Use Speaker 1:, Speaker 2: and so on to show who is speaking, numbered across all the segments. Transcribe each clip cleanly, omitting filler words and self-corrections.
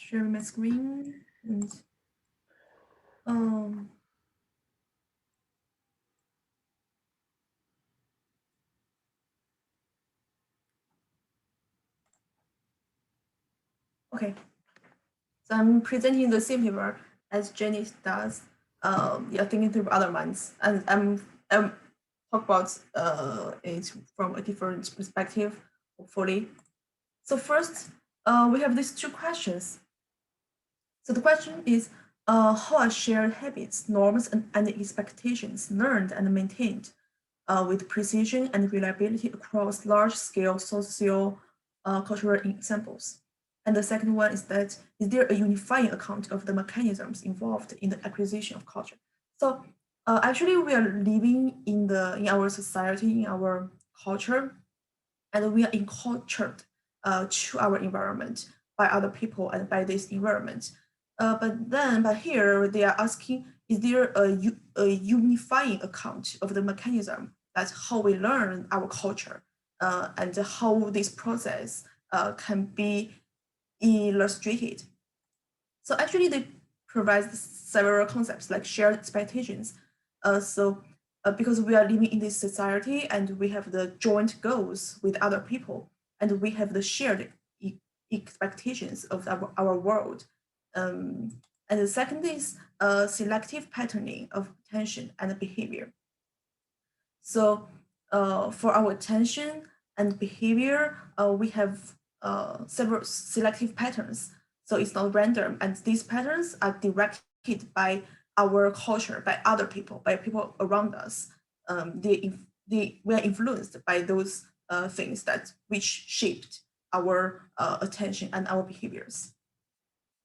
Speaker 1: sharing my screen and um okay. So I'm presenting the same paper as Jenny does. Yeah, thinking through other minds, and I'm talk about it from a different perspective, hopefully. So first, we have these two questions. So the question is, how are shared habits, norms, and expectations learned and maintained with precision and reliability across large-scale social cultural examples? And the second one is that, is there a unifying account of the mechanisms involved in the acquisition of culture? So actually, we are living in our society, in our culture, and we are encultured to our environment by other people and by this environment. But here they are asking, is there a unifying account of the mechanism? That's how we learn our culture and how this process can be illustrated. So actually, they provide several concepts like shared expectations. Because we are living in this society and we have the joint goals with other people, and we have the shared expectations of our world. And the second is selective patterning of attention and behavior. So for our attention and behavior, we have several selective patterns. So it's not random, and these patterns are directed by our culture, by other people, by people around us. We are influenced by those things that which shaped our attention and our behaviors.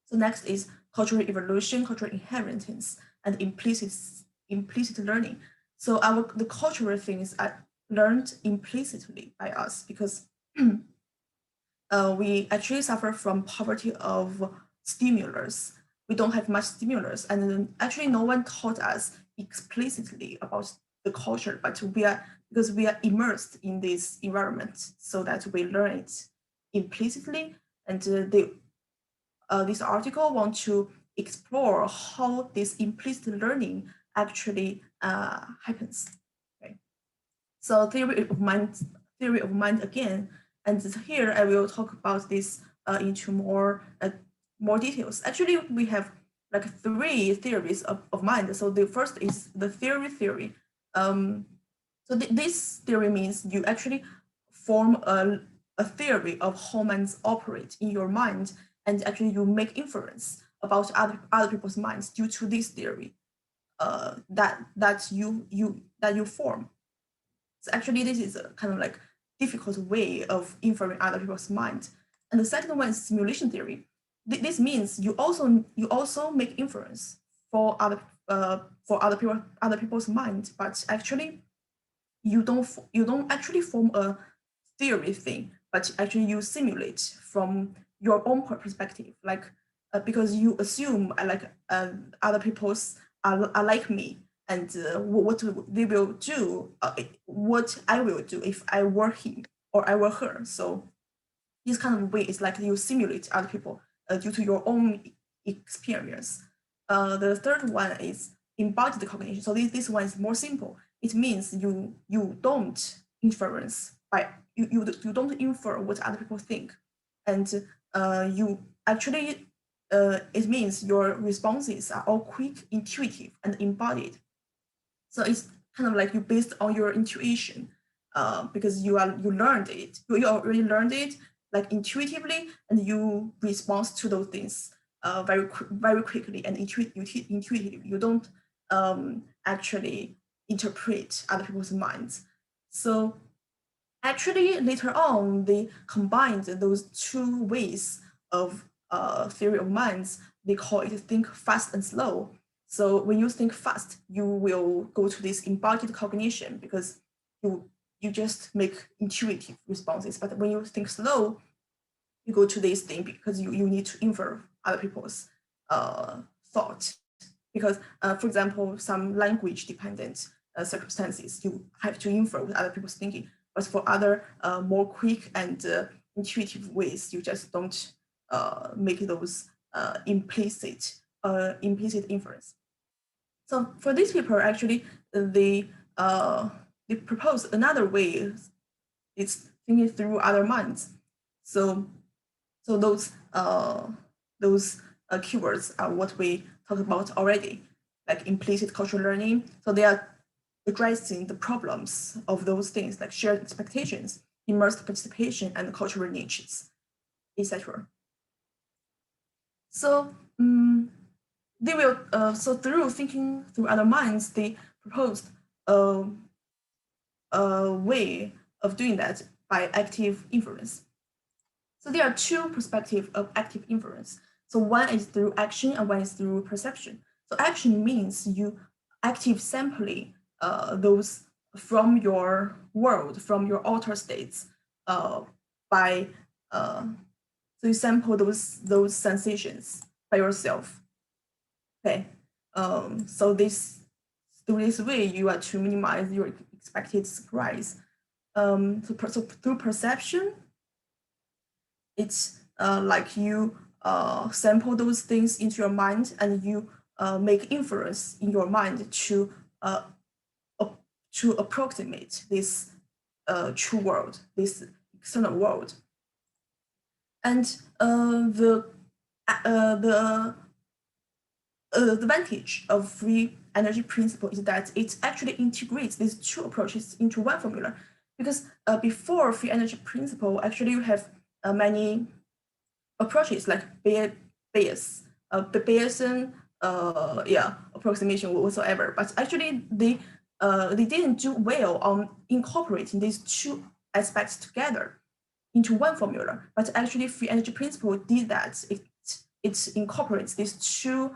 Speaker 1: So next is cultural evolution, cultural inheritance, and implicit learning. So the cultural things are learned implicitly by us because we actually suffer from poverty of stimulus. We don't have much stimulus, and actually no one taught us explicitly about the culture, but because we are immersed in this environment, so that we learn it implicitly. And this article want to explore how this implicit learning actually happens. Okay. So theory of mind again, and here I will talk about this into more details. Actually, we have like three theories of mind. So the first is the theory. So this theory means you actually form a theory of how minds operate in your mind, and actually you make inference about other people's minds due to this theory that you form. So actually, this is a kind of like difficult way of inferring other people's mind. And the second one is simulation theory. This means you also make inference for other people's mind, but actually you don't actually form a theory thing, but actually you simulate from your own perspective, like because you assume other people's are like me, and what they will do, what I will do if I were him or I were her. So this kind of way is like you simulate other people due to your own experience. The third one is embodied cognition. So this one is more simple. It means you don't inference by you don't infer what other people think, and you actually it means your responses are all quick, intuitive, and embodied. So it's kind of like you based on your intuition, because you learned it, you already learned it like intuitively, and you respond to those things very quickly and intuitively. You don't actually interpret other people's minds. So actually, later on, they combined those two ways of theory of minds. They call it think fast and slow. So when you think fast, you will go to this embodied cognition because you just make intuitive responses. But when you think slow, you go to this thing because you need to infer other people's thought. Because, for example, some language dependent circumstances, you have to infer what other people's thinking. But for other more quick and intuitive ways, you just don't make those implicit inference. So for this paper, actually, they propose another way. It's thinking through other minds. So those keywords are what we talked about already, like implicit cultural learning. So they are addressing the problems of those things, like shared expectations, immersed participation, and cultural niches, etc. So they will so through thinking through other minds, they proposed a way of doing that by active inference. So there are two perspectives of active inference. So one is through action and one is through perception. So action means you active sampling those from your world, from your outer states, by so you sample those sensations by yourself. Okay, so through this way you are to minimize your expected surprise. So through perception, it's like you sample those things into your mind and you make inference in your mind to approximate this true world, this external world. And the advantage of free energy principle is that it actually integrates these two approaches into one formula. Because before free energy principle, actually you have many approaches like Bayesian approximation whatsoever. But actually they didn't do well on incorporating these two aspects together into one formula. But actually free energy principle did that. It incorporates these two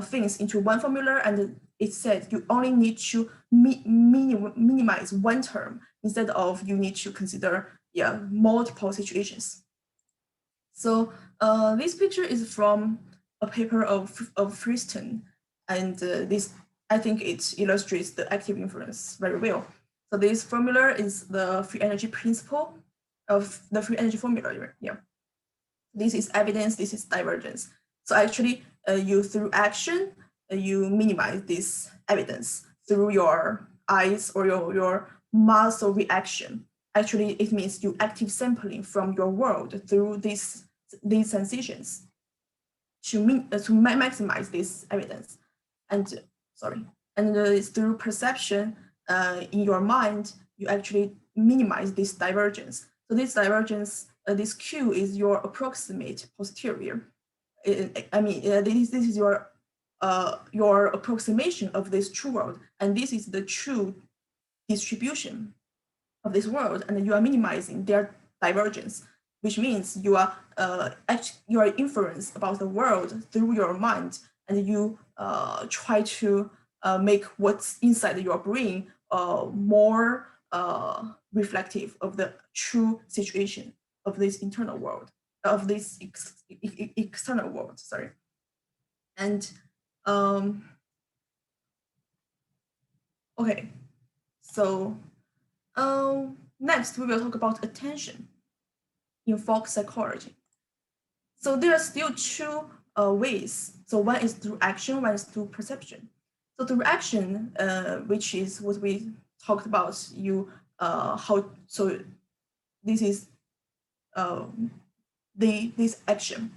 Speaker 1: things into one formula, and it said you only need to minimize one term instead of you need to consider multiple situations. So this picture is from a paper of Friston, and this, I think it illustrates the active inference very well. So this formula is the free energy principle of the free energy formula. Yeah, this is evidence, this is divergence. So actually, you through action, you minimize this evidence through your eyes or your muscle reaction. Actually, it means you active sampling from your world through these sensations to maximize this evidence. And through perception in your mind, you actually minimize this divergence. So this divergence, this Q is your approximate posterior. This is your approximation of this true world, and this is the true distribution of this world, and you are minimizing their divergence, which means you are inference about the world through your mind, and you try to make what's inside your brain more reflective of the true situation of this internal world, of this external world. Sorry, and okay, so next we will talk about attention in folk psychology. So there are still two ways. So one is through action, one is through perception. So through action, which is what we talked about, this is this action.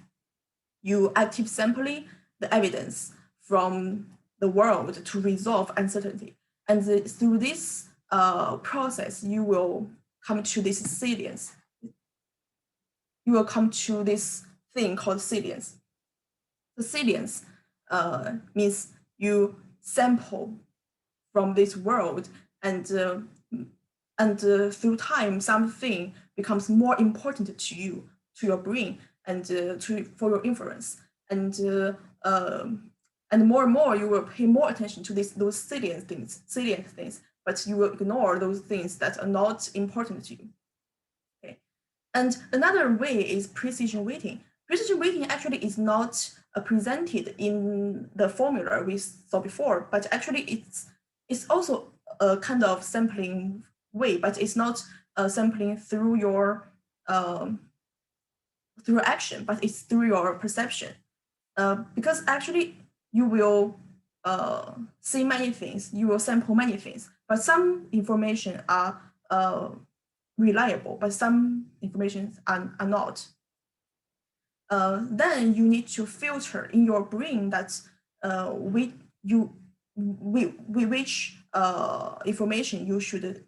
Speaker 1: You active sampling the evidence from the world to resolve uncertainty. And through this process, you will come to this salience. You will come to this thing called salience. The salience means you sample from this world, and through time, something becomes more important to you, to your brain, and for your inference, and more and more you will pay more attention to those salient things, but you will ignore those things that are not important to you. Okay, and another way is precision weighting. Precision weighting actually is not presented in the formula we saw before, but actually it's also a kind of sampling way, but it's not sampling through your through action, but it's through your perception. because actually you will see many things, you will sample many things, but some information are reliable, but some information are not. Then you need to filter in your brain that which information you should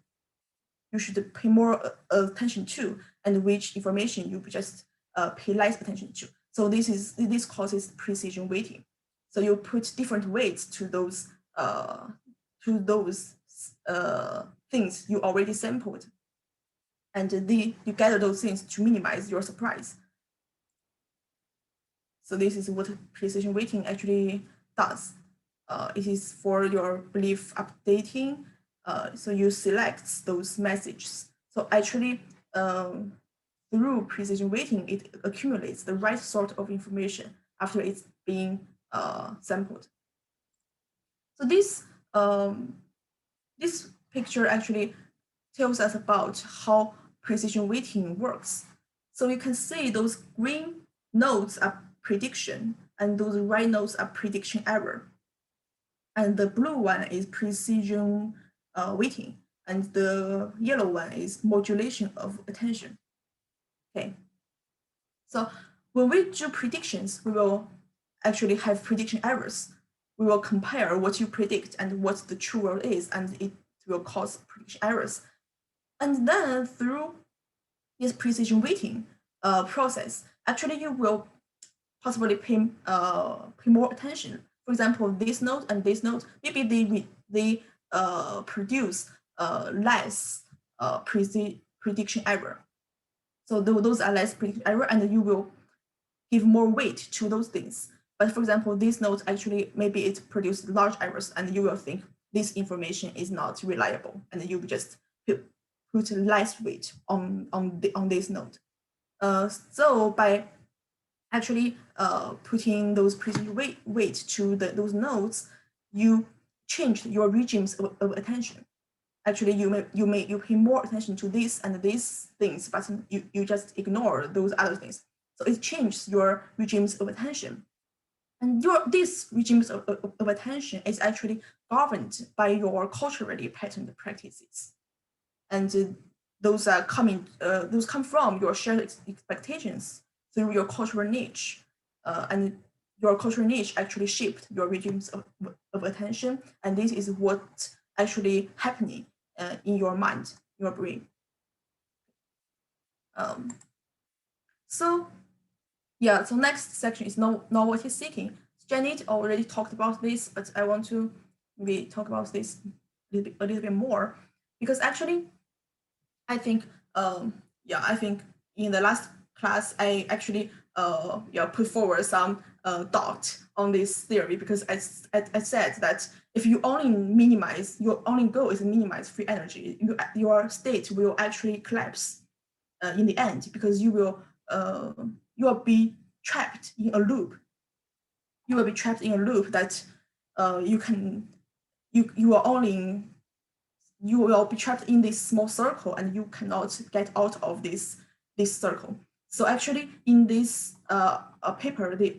Speaker 1: pay more attention to, and which information you just pay less attention to. So this causes precision weighting. So you put different weights to those things you already sampled, and you gather those things to minimize your surprise. So this is what precision weighting actually does. It is for your belief updating. So you select those messages. So actually, through precision weighting, it accumulates the right sort of information after it's being sampled. So this picture actually tells us about how precision weighting works. So you can see those green nodes are prediction, and those red nodes are prediction error. And the blue one is precision weighting, and the yellow one is modulation of attention. Okay. So when we do predictions, we will actually have prediction errors. We will compare what you predict and what the true world is, and it will cause prediction errors. And then through this precision weighting process, actually you will possibly pay more attention. For example, this node and this node, maybe they produce less prediction error. So those are less prediction error, and you will give more weight to those things. But for example, these nodes actually maybe it produced large errors, and you will think this information is not reliable, and you will just put less weight on this node. So by actually putting those precision weight to those nodes, you changed your regimes of attention. Actually, you pay more attention to this and these things, but you just ignore those other things. So it changes your regimes of attention. And these regimes of attention is actually governed by your culturally patterned practices. And those come from your shared expectations through your cultural niche. And your cultural niche actually shaped your regimes of attention. And this is what actually happening in your mind, your brain. So next section is novelty seeking. Janet already talked about this, but I want to maybe talk about this a little bit more, because actually I think in the last class I actually put forward some doubt on this theory, because I said that if you only minimize, your only goal is to minimize free energy, your state will actually collapse in the end, because you will be trapped in a loop. You will be trapped in a loop that you will be trapped in this small circle, and you cannot get out of this circle. So actually, in this paper, the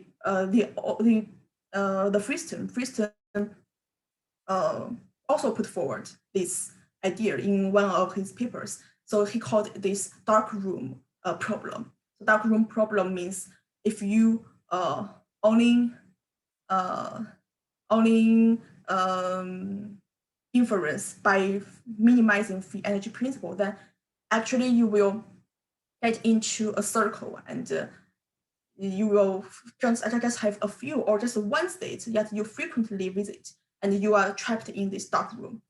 Speaker 1: Friston also put forward this idea in one of his papers. So he called this dark room problem. So dark room problem means if you only inference by minimizing free energy principle, then actually you will get into a circle, and you will just have a few or just one state that you frequently visit, and you are trapped in this dark room.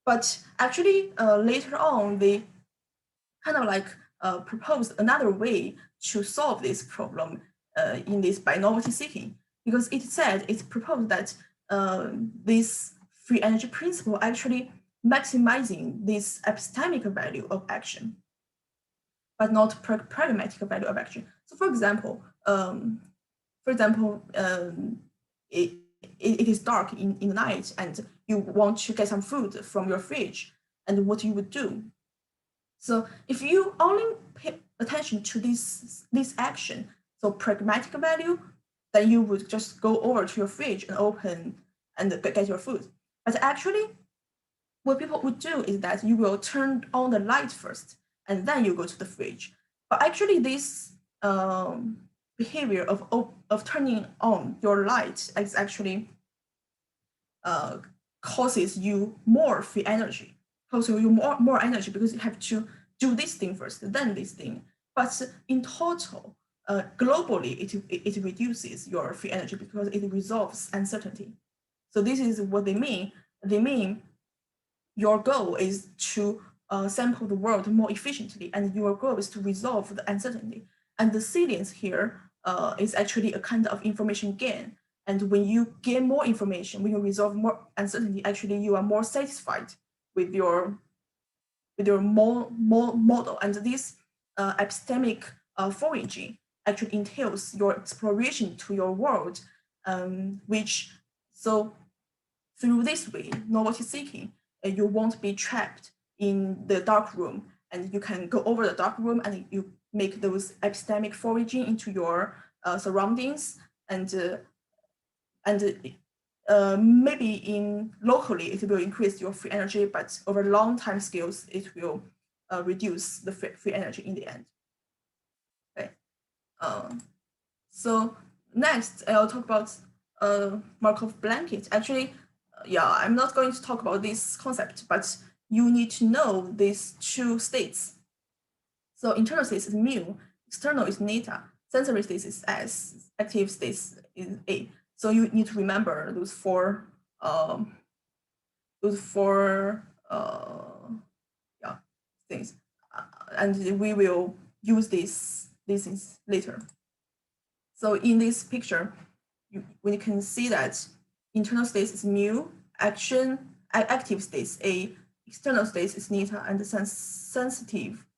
Speaker 1: But actually later on they kind of like proposed another way to solve this problem in this by novelty seeking, because it proposed that this free energy principle actually maximizing this epistemic value of action, but not pragmatic value of action. So for example, it is dark in the night, and you want to get some food from your fridge, and what you would do. So if you only pay attention to this action, so pragmatic value, then you would just go over to your fridge and open and get your food. But actually, what people would do is that you will turn on the light first, and then you go to the fridge. But actually, this behavior of turning on your light is actually causes you more free energy, causes you more energy because you have to do this thing first, then this thing. But in total, globally, it reduces your free energy because it resolves uncertainty. So this is what they mean. They mean your goal is to sample the world more efficiently, and your goal is to resolve the uncertainty. And the salience here is actually a kind of information gain. And when you gain more information, when you resolve more uncertainty, actually you are more satisfied with your model. And this epistemic foraging actually entails your exploration to your world, which so through this way, novelty seeking, you won't be trapped in the dark room, and you can go over the dark room and you make those epistemic foraging into your surroundings, and maybe in locally it will increase your free energy, but over long time scales it will reduce the free energy in the end. Okay. So next I'll talk about Markov blanket. Actually, yeah, I'm not going to talk about this concept, but you need to know these two states. So internal state is mu, external is neta, sensory state is S, active state is A. So you need to remember those four yeah, things, and we will use these things later. So in this picture, we can see that internal state is mu, active state is A, external state is neta, and the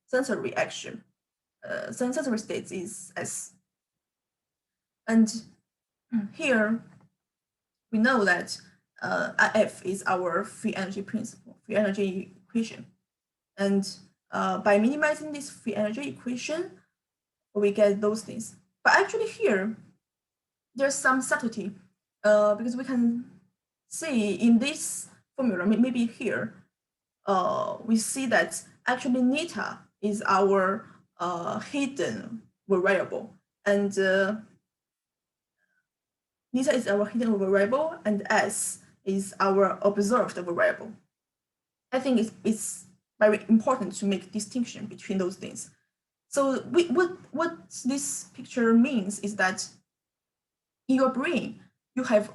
Speaker 1: sensory action, sensory state is S. And here we know that IF is our free energy principle, free energy equation. And by minimizing this free energy equation, we get those things. But actually here, there's some subtlety because we can see in this formula, maybe here, we see that actually neta is our hidden variable, and neta is our hidden variable, and S is our observed variable. I think it's very important to make distinction between those things. So what this picture means is that in your brain, you have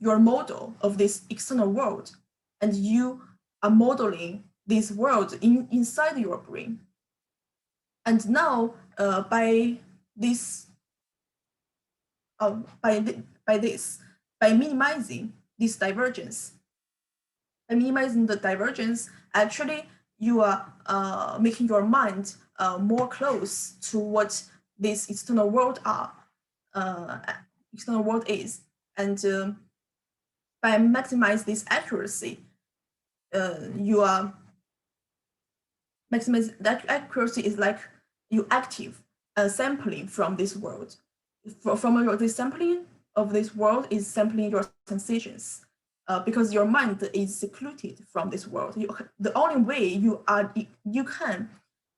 Speaker 1: your model of this external world, and you are modeling this world inside your brain. And now by minimizing this divergence, actually you are making your mind more close to what this external world is, and by maximize this accuracy, you are maximize that accuracy is like you active sampling from this world. From this sampling of this world is sampling your sensations, because your mind is secluded from this world. The only way you can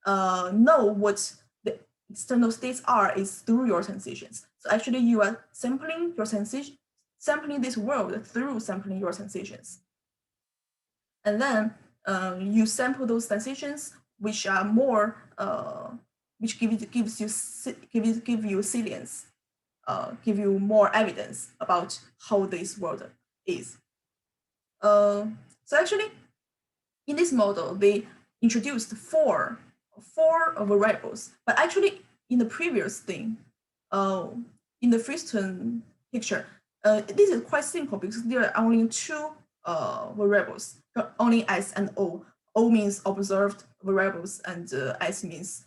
Speaker 1: know what the external states are is through your sensations. So actually, you are sampling your sensation, sampling this world through sampling your sensations, and then you sample those sensations which are more, which give you salience, give you more evidence about how this world is. So actually, in this model, they introduced four variables, but actually in the previous thing, in the first picture, this is quite simple because there are only two variables, only S and O. O means observed variables, and S means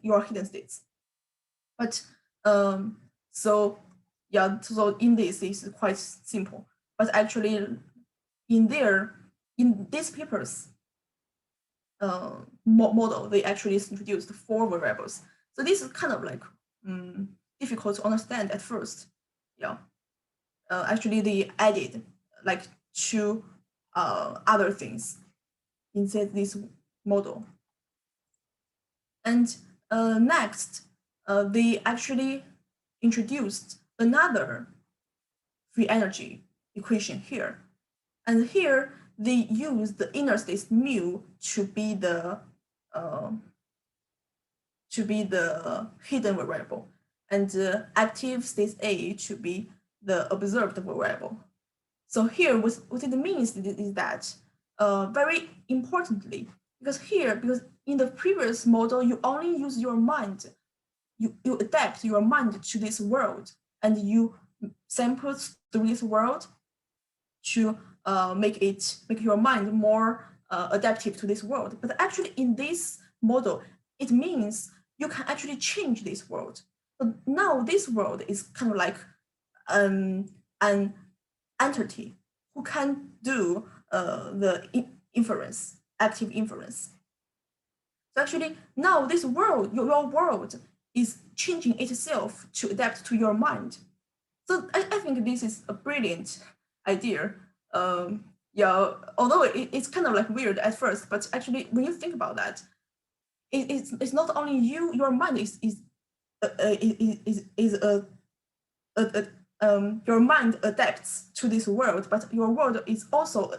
Speaker 1: your hidden states. But so yeah, so in this is quite simple. But actually, in these papers model, they actually introduced four variables. So this is kind of like difficult to understand at first. Yeah, actually they added like two other things inside this model. And next, they actually introduced another free energy equation here. And here they use the inner state mu to be the hidden variable, and active state A to be the observed variable. So here, what it means is that very importantly, because in the previous model, you only use your mind, you adapt your mind to this world, and you sample through this world to make your mind more adaptive to this world. But actually, in this model, it means you can actually change this world. But now this world is kind of like an entity who can do the inference, active inference. So actually, now this world, your world, is changing itself to adapt to your mind. So I think this is a brilliant idea. Yeah, although it's kind of like weird at first, but actually, when you think about that, it's not only you, your mind is your mind adapts to this world, but your world is also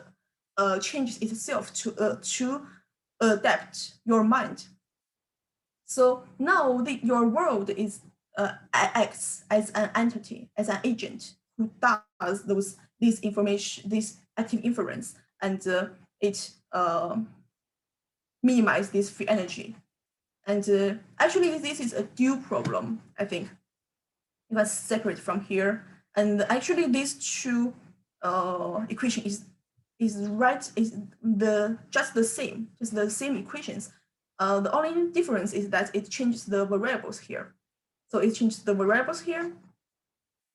Speaker 1: changes itself to adapt your mind. So now your world is acts as an entity, as an agent who does this active inference, and it minimizes this free energy. And actually, this is a dual problem, I think. It was separate from here, and actually, these two equation is just the same equations. The only difference is that it changes the variables here. So it changes the variables here,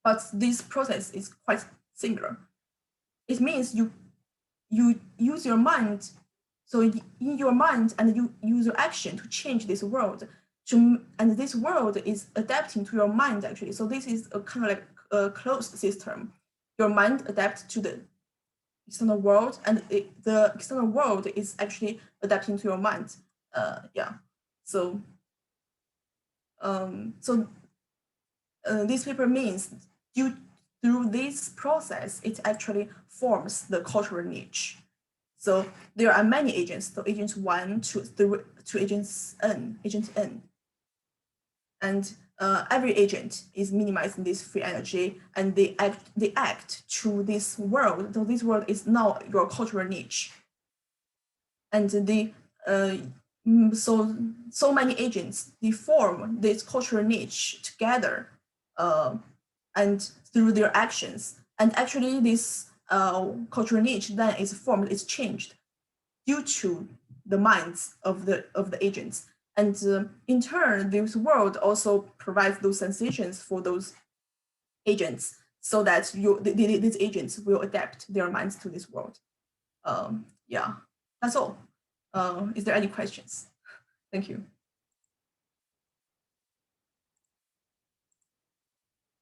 Speaker 1: but this process is quite similar. It means you use your mind. So in your mind, and you use your action to change this world. And this world is adapting to your mind, actually. So this is a kind of like a closed system. Your mind adapts to the external world, and the external world is actually adapting to your mind. Yeah. So this paper means through this process, it actually forms the cultural niche. So there are many agents. So agents 1 to agents N, agent N. And every agent is minimizing this free energy, and they act to this world. So this world is now your cultural niche. And so many agents, they form this cultural niche together, and through their actions. And actually, this cultural niche then is formed, is changed due to the minds of the agents. And in turn, this world also provides those sensations for those agents, so that these agents will adapt their minds to this world. Yeah, that's all. Is there any questions? Thank you.